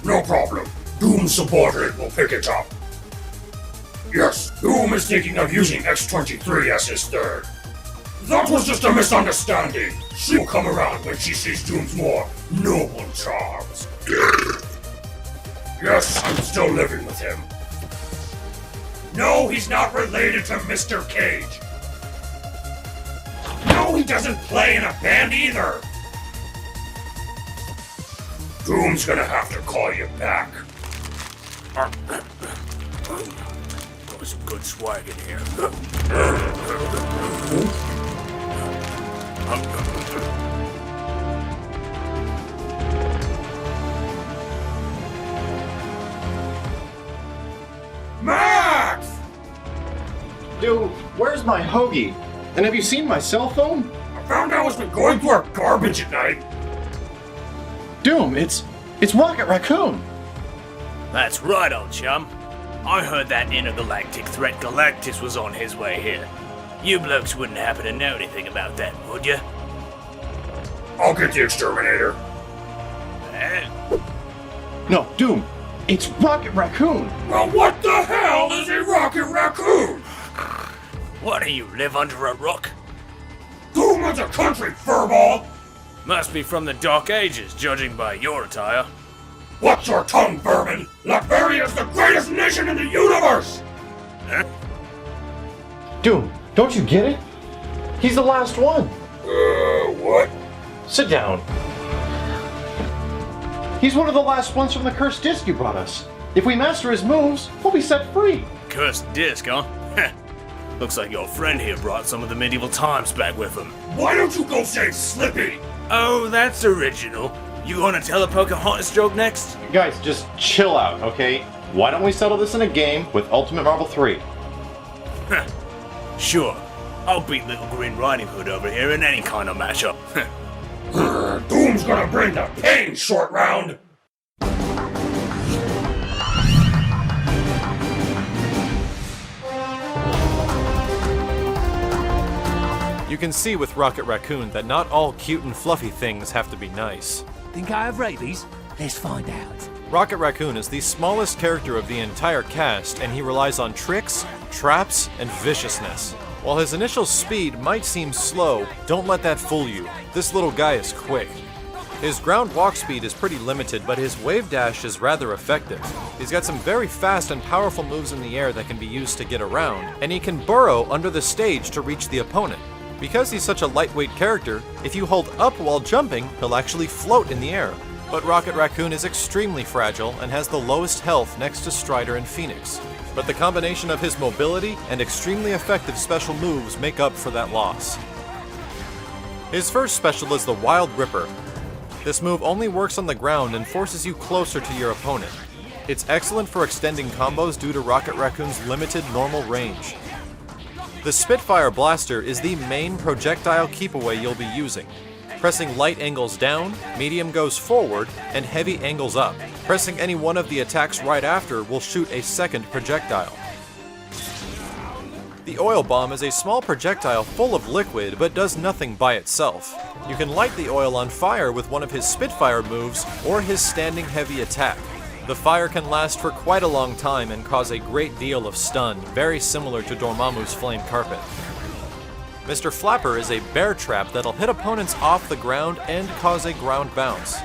No problem. Doom's subordinate will pick it up. Yes, Doom is thinking of using X-23 as his third. That was just a misunderstanding. She'll come around when she sees Doom's more noble charms. Yes, I'm still living with him. No, he's not related to Mr. Cage. No, he doesn't play in a band either. Doom's gonna have to call you back. Got some good swag in here. Max! Dude, where's my hoagie? And have you seen my cell phone? I found out it's been going through our garbage at night. Doom, it's Rocket Raccoon! That's right, old chum. I heard that intergalactic threat Galactus was on his way here. You blokes wouldn't happen to know anything about that, would you? I'll get the exterminator. No, Doom, it's Rocket Raccoon! Well, what the hell is a Rocket Raccoon? What do you live under a rock? Doom is a country, furball! Must be from the Dark Ages, judging by your attire. Watch your tongue, vermin! Latveria is the greatest nation in the universe! Huh? Doom, don't you get it? He's the last one! What? Sit down. He's one of the last ones from the cursed disc you brought us. If we master his moves, we'll be set free. Cursed disc, huh? Looks like your friend here brought some of the medieval times back with him. Why don't you go save Slippy? Oh, that's original. You gonna tell a Pocahontas joke next? Guys, just chill out, okay? Why don't we settle this in a game with Ultimate Marvel 3? Sure. I'll beat Little Green Riding Hood over here in any kind of matchup. Doom's gonna bring the pain, short round! You can see with Rocket Raccoon that not all cute and fluffy things have to be nice. Think I have rabies? Let's find out. Rocket Raccoon is the smallest character of the entire cast, and he relies on tricks, traps, and viciousness. While his initial speed might seem slow, don't let that fool you. This little guy is quick. His ground walk speed is pretty limited, but his wave dash is rather effective. He's got some very fast and powerful moves in the air that can be used to get around, and he can burrow under the stage to reach the opponent. Because he's such a lightweight character, if you hold up while jumping, he'll actually float in the air. But Rocket Raccoon is extremely fragile and has the lowest health next to Strider and Phoenix. But the combination of his mobility and extremely effective special moves make up for that loss. His first special is the Wild Ripper. This move only works on the ground and forces you closer to your opponent. It's excellent for extending combos due to Rocket Raccoon's limited normal range. The Spitfire Blaster is the main projectile keep-away you'll be using. Pressing light angles down, medium goes forward, and heavy angles up. Pressing any one of the attacks right after will shoot a second projectile. The Oil Bomb is a small projectile full of liquid, but does nothing by itself. You can light the oil on fire with one of his Spitfire moves or his standing heavy attack. The fire can last for quite a long time and cause a great deal of stun, very similar to Dormammu's Flame Carpet. Mr. Flapper is a bear trap that'll hit opponents off the ground and cause a ground bounce.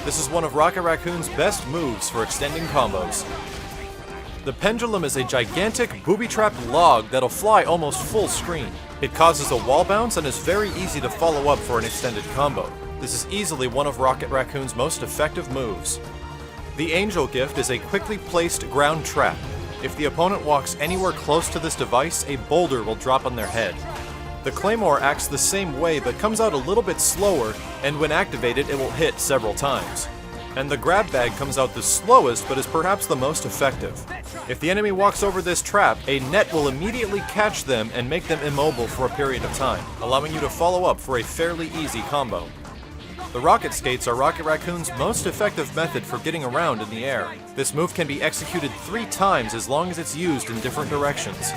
This is one of Rocket Raccoon's best moves for extending combos. The Pendulum is a gigantic booby-trapped log that'll fly almost full screen. It causes a wall bounce and is very easy to follow up for an extended combo. This is easily one of Rocket Raccoon's most effective moves. The Angel Gift is a quickly placed ground trap. If the opponent walks anywhere close to this device, a boulder will drop on their head. The Claymore acts the same way but comes out a little bit slower, and when activated it will hit several times. And the Grab Bag comes out the slowest but is perhaps the most effective. If the enemy walks over this trap, a net will immediately catch them and make them immobile for a period of time, allowing you to follow up for a fairly easy combo. The Rocket Skates are Rocket Raccoon's most effective method for getting around in the air. This move can be executed 3 times as long as it's used in different directions.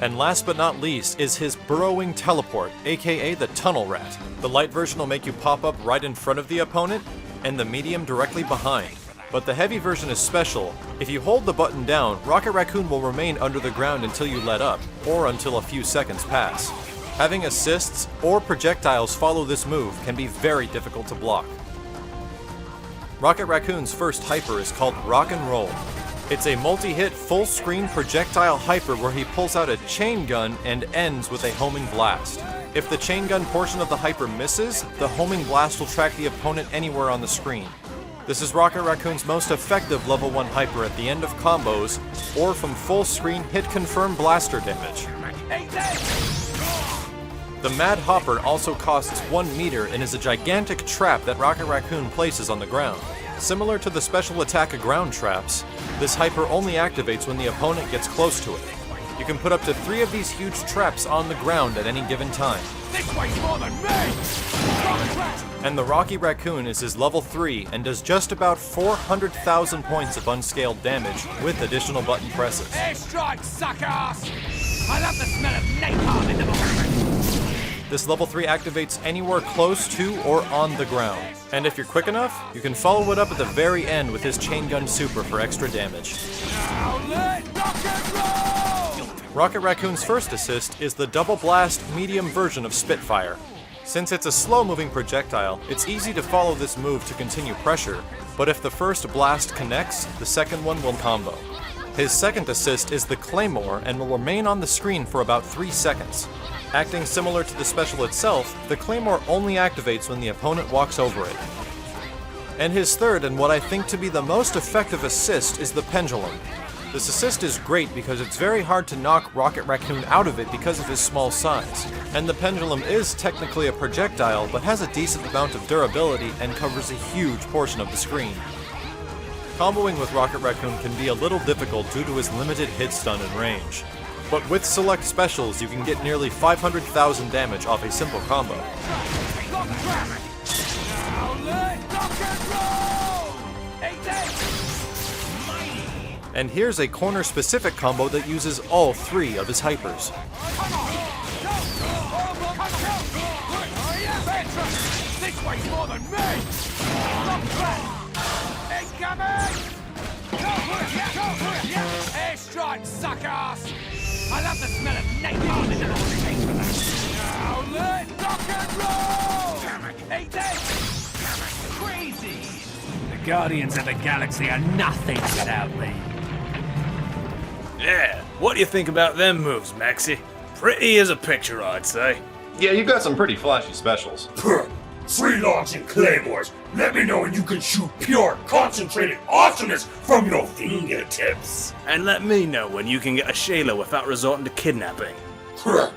And last but not least is his Burrowing Teleport, aka the Tunnel Rat. The light version will make you pop up right in front of the opponent, and the medium directly behind. But the heavy version is special. If you hold the button down, Rocket Raccoon will remain under the ground until you let up, or until a few seconds pass. Having assists or projectiles follow this move can be very difficult to block. Rocket Raccoon's first hyper is called Rock and Roll. It's a multi-hit full-screen projectile hyper where he pulls out a chain gun and ends with a homing blast. If the chain gun portion of the hyper misses, the homing blast will track the opponent anywhere on the screen. This is Rocket Raccoon's most effective level 1 hyper at the end of combos, or from full-screen hit-confirm blaster damage. The Mad Hopper also costs 1 meter and is a gigantic trap that Rocket Raccoon places on the ground. Similar to the special attack ground traps, this hyper only activates when the opponent gets close to it. You can put up to 3 of these huge traps on the ground at any given time. This weighs more than me! And the Rocky Raccoon is his level 3 and does just about 400,000 points of unscaled damage with additional button presses. Airstrike, suckers! I love the smell of napalm in the morning! This level 3 activates anywhere close to or on the ground. And if you're quick enough, you can follow it up at the very end with his chain gun super for extra damage. Now let rock and roll! Rocket Raccoon's first assist is the double blast medium version of Spitfire. Since it's a slow-moving projectile, it's easy to follow this move to continue pressure, but if the first blast connects, the second one will combo. His second assist is the Claymore and will remain on the screen for about 3 seconds. Acting similar to the special itself, the Claymore only activates when the opponent walks over it. And his third and what I think to be the most effective assist is the Pendulum. This assist is great because it's very hard to knock Rocket Raccoon out of it because of his small size. And the Pendulum is technically a projectile, but has a decent amount of durability and covers a huge portion of the screen. Comboing with Rocket Raccoon can be a little difficult due to his limited hit stun and range. But with select specials, you can get nearly 500,000 damage off a simple combo. And here's a corner-specific combo that uses all 3 of his hypers. This weighs more than me! Incoming! Airstrike, suckers! I love the smell of napalm in the morning. Now let rock and roll! Eat this! Crazy! The Guardians of the Galaxy are nothing without me. Yeah, what do you think about them moves, Maxie? Pretty as a picture, I'd say. Yeah, you've got some pretty flashy specials. Puh. Free logs and claymores. Let me know when you can shoot pure, concentrated awesomeness from your fingertips. And let me know when you can get a Sheila without resorting to kidnapping. Puh.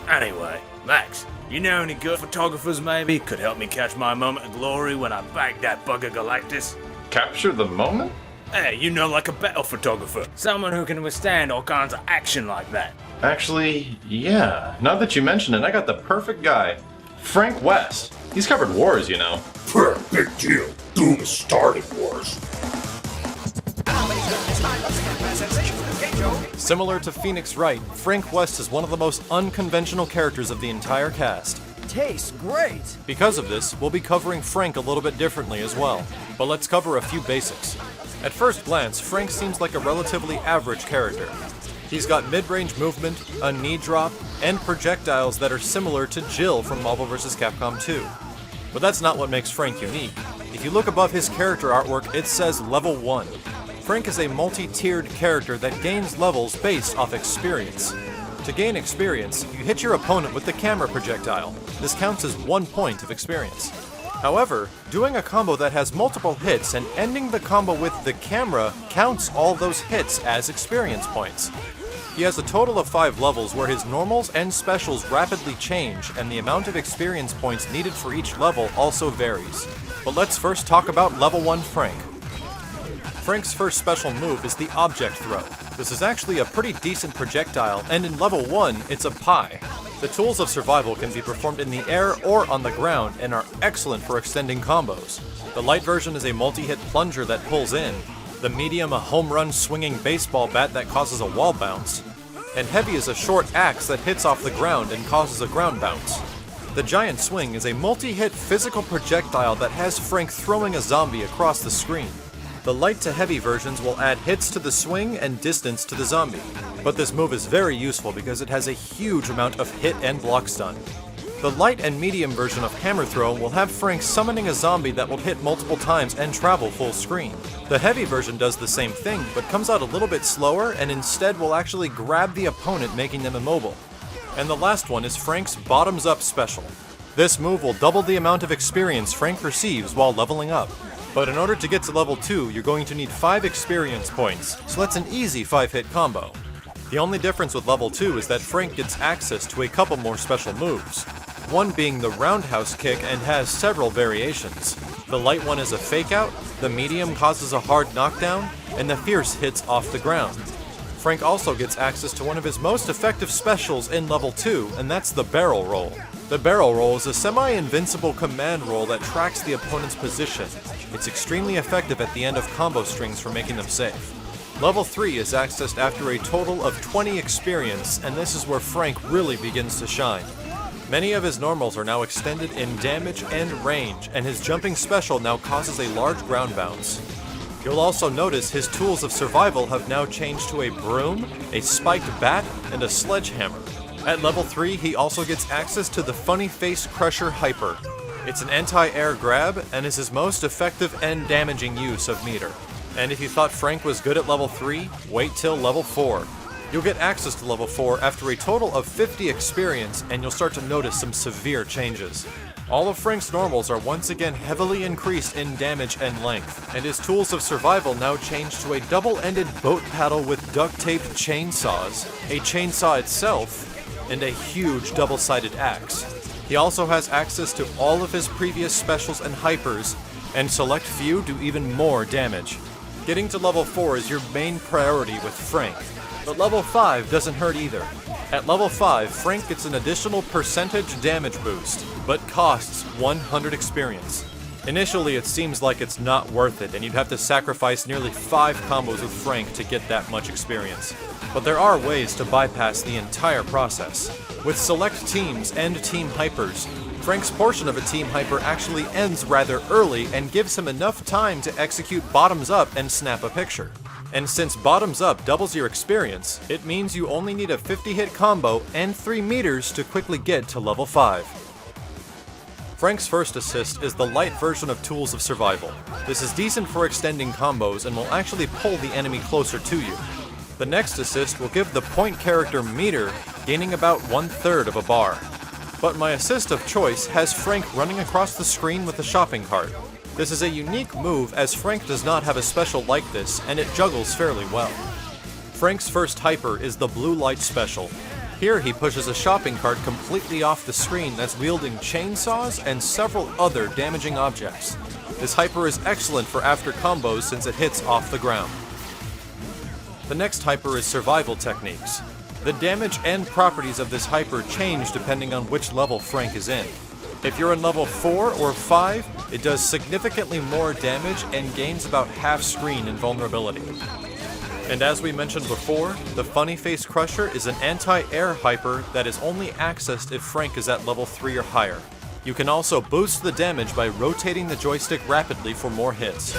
Anyway, Max, you know any good photographers maybe could help me catch my moment of glory when I bag that bugger Galactus? Capture the moment? Hey, you know, like a battle photographer. Someone who can withstand all kinds of action like that. Actually, yeah. Now that you mention it, I got the perfect guy. Frank West. He's covered wars, you know. Puh, big deal. Doom started wars. Similar to Phoenix Wright, Frank West is one of the most unconventional characters of the entire cast. Tastes great! Because of this, we'll be covering Frank a little bit differently as well. But let's cover a few basics. At first glance, Frank seems like a relatively average character. He's got mid-range movement, a knee drop, and projectiles that are similar to Jill from Marvel vs. Capcom 2. But that's not what makes Frank unique. If you look above his character artwork, it says Level 1. Frank is a multi-tiered character that gains levels based off experience. To gain experience, you hit your opponent with the camera projectile. This counts as 1 point of experience. However, doing a combo that has multiple hits and ending the combo with the camera counts all those hits as experience points. He has a total of 5 levels where his normals and specials rapidly change, and the amount of experience points needed for each level also varies. But let's first talk about Level 1 Frank. Frank's first special move is the Object Throw. This is actually a pretty decent projectile, and in Level 1, it's a pie. The tools of survival can be performed in the air or on the ground and are excellent for extending combos. The light version is a multi-hit plunger that pulls in, the medium a home run swinging baseball bat that causes a wall bounce, and heavy is a short axe that hits off the ground and causes a ground bounce. The giant swing is a multi-hit physical projectile that has Frank throwing a zombie across the screen. The light to heavy versions will add hits to the swing and distance to the zombie, but this move is very useful because it has a huge amount of hit and block stun. The light and medium version of Hammer Throw will have Frank summoning a zombie that will hit multiple times and travel full screen. The heavy version does the same thing, but comes out a little bit slower and instead will actually grab the opponent, making them immobile. And the last one is Frank's Bottoms Up special. This move will double the amount of experience Frank receives while leveling up. But in order to get to level 2, you're going to need 5 experience points, so that's an easy 5-hit combo. The only difference with level 2 is that Frank gets access to a couple more special moves. One being the roundhouse kick and has several variations. The light one is a fake out, the medium causes a hard knockdown, and the fierce hits off the ground. Frank also gets access to one of his most effective specials in level 2, and that's the barrel roll. The barrel roll is a semi-invincible command roll that tracks the opponent's position. It's extremely effective at the end of combo strings for making them safe. Level 3 is accessed after a total of 20 experience, and this is where Frank really begins to shine. Many of his normals are now extended in damage and range, and his jumping special now causes a large ground bounce. You'll also notice his tools of survival have now changed to a broom, a spiked bat, and a sledgehammer. At level 3, he also gets access to the Funny Face Crusher Hyper. It's an anti-air grab, and is his most effective and damaging use of meter. And if you thought Frank was good at level 3, wait till level 4. You'll get access to level 4 after a total of 50 experience, and you'll start to notice some severe changes. All of Frank's normals are once again heavily increased in damage and length, and his tools of survival now change to a double-ended boat paddle with duct-taped chainsaws, a chainsaw itself, and a huge double-sided axe. He also has access to all of his previous specials and hypers, and select few do even more damage. Getting to level 4 is your main priority with Frank. But level 5 doesn't hurt either. At level 5, Frank gets an additional percentage damage boost, but costs 100 experience. Initially, it seems like it's not worth it, and you'd have to sacrifice nearly 5 combos with Frank to get that much experience. But there are ways to bypass the entire process. With select teams and team hypers, Frank's portion of a team hyper actually ends rather early and gives him enough time to execute bottoms up and snap a picture. And since bottoms up doubles your experience, it means you only need a 50-hit combo and 3 meters to quickly get to level 5. Frank's first assist is the light version of Tools of Survival. This is decent for extending combos and will actually pull the enemy closer to you. The next assist will give the point character meter, gaining about 1/3 of a bar. But my assist of choice has Frank running across the screen with a shopping cart. This is a unique move as Frank does not have a special like this, and it juggles fairly well. Frank's first hyper is the blue light special. Here he pushes a shopping cart completely off the screen that's wielding chainsaws and several other damaging objects. This hyper is excellent for after combos since it hits off the ground. The next hyper is survival techniques. The damage and properties of this hyper change depending on which level Frank is in. If you're in level 4 or 5, it does significantly more damage and gains about half screen invulnerability. And as we mentioned before, the Funny Face Crusher is an anti-air hyper that is only accessed if Frank is at level 3 or higher. You can also boost the damage by rotating the joystick rapidly for more hits.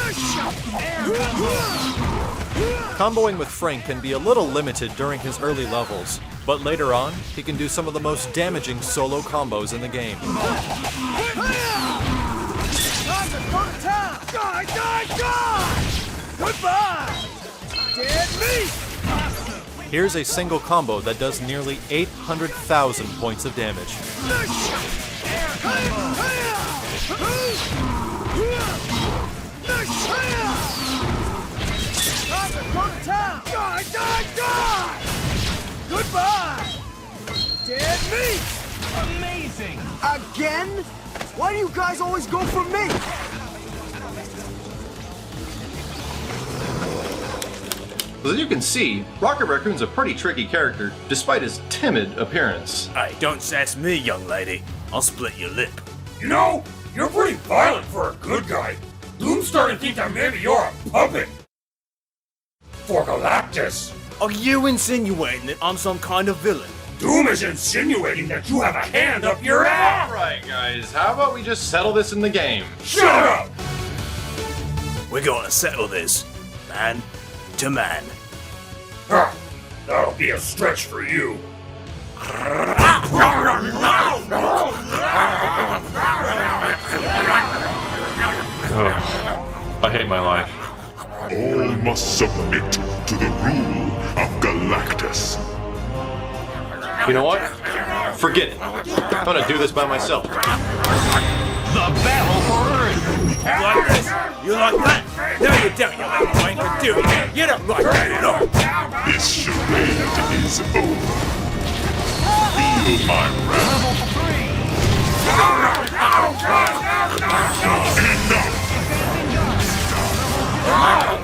Comboing with Frank can be a little limited during his early levels, but later on, he can do some of the most damaging solo combos in the game. Goodbye! Dead meat! Here's a single combo that does nearly 800,000 points of damage. Goodbye! Dead meat! Amazing! Again? Why do you guys always go for me? As you can see, Rocket Raccoon's a pretty tricky character, despite his timid appearance. Hey, don't sass me, young lady. I'll split your lip. You know, you're pretty violent for a good guy. Doom's starting to think that maybe you're a puppet. For Galactus. Are you insinuating that I'm some kind of villain? Doom is insinuating that you have a hand up your ass! Alright, guys, how about we just settle this in the game? Shut up! We're gonna settle this, man to man. Huh, that'll be a stretch for you. I hate my life. All must submit to the rule of Galactus. You know what? Forget it. I'm gonna do this by myself. The battle for Earth! You like this? You like that? No, you don't, you little wanker, do you? You don't like that at all. This charade is over. Feel my wrath. Level 3!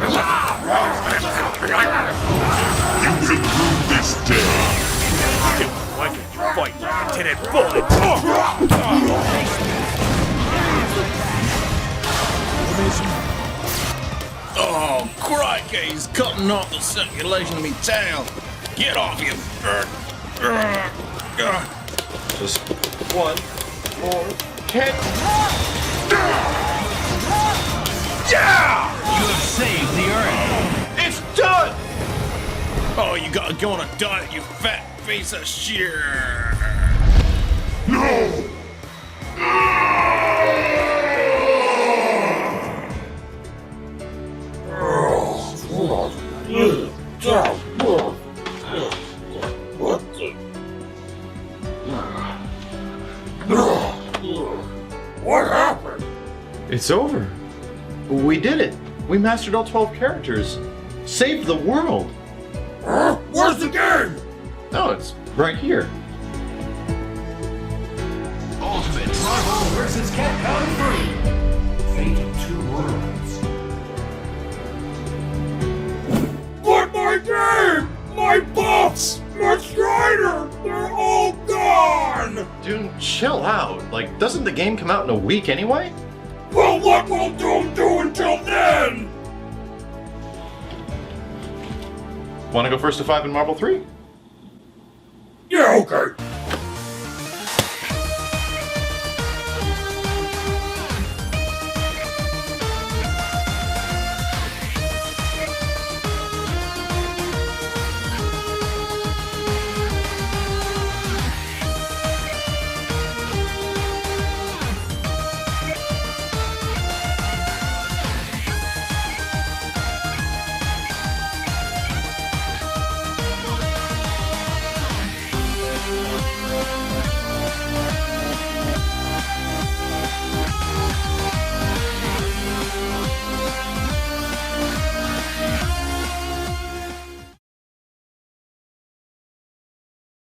Enough! You will rue this day. Why can't you fight like Lieutenant Bullet? Oh, crikey, he's cutting off the circulation of me tail. Get off, you... Just one more hit. You have saved the Earth! It's done! Oh, you gotta go on a diet, you fat piece of shit. No! What happened? It's over. We did it. We mastered all 12 characters. Saved the world. Huh? Where's the game? No, it's right here. Ultimate Marvel vs. Capcom 3. Fate of Two Worlds. But my game! My buffs! My Strider! They're all gone! Dude, chill out. Like, doesn't the game come out in a week anyway? Well, what will Doom do until then? Want to go first to 5 in Marble 3? Yeah, okay.